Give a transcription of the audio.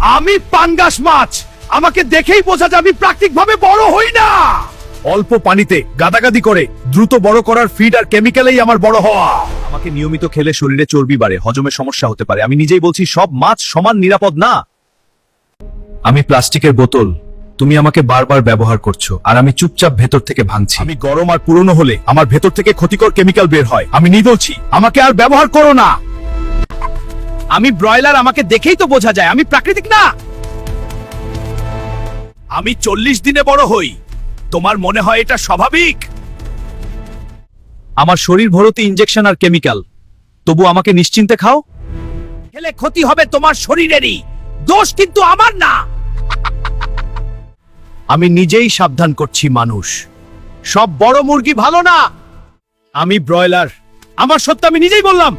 আমি পাঙ্গাস মাছ, আমাকে দেখেই বোঝা যায় আমি প্রাকৃতিকভাবে বড় হই না। অল্প পানিতে গাদাগাদি করে দ্রুত বড় করার ফিড আর কেমিক্যালেই আমার বড় হওয়া। আমাকে নিয়মিত খেলে শরীরে চর্বি বাড়ে, হজমের সমস্যা হতে পারে। আমি নিজেই বলছি সব মাছ সমান নিরাপদ না। আমি প্লাস্টিকের বোতল, তুমি আমাকে বারবার ব্যবহার করছো আর আমি চুপচাপ ভেতর থেকে ভাঙছি। আমি গরম আর পুরনো হলে আমার ভেতর থেকে ক্ষতিকর কেমিক্যাল বের হয়। আমি বলছি আমাকে আর ব্যবহার করো না। আমি ব্রয়লার, আমাকে দেখেই তো বোঝা যায় আমি প্রাকৃতিক না। আমি 40 দিনে বড় হই, তোমার মনে হয় এটা স্বাভাবিক? আমার শরীর ভর্তি ইনজেকশন আর কেমিক্যাল, তবু আমাকে নিশ্চিন্তে খাও। খেলে ক্ষতি হবে তোমার শরীরেরই, দোষ কিন্তু আমার না। আমি নিজেই সাবধান করছি মানুষ, সব বড় মুরগি ভালো না। আমি ব্রয়লার, আমার সত্য আমি নিজেই বললাম।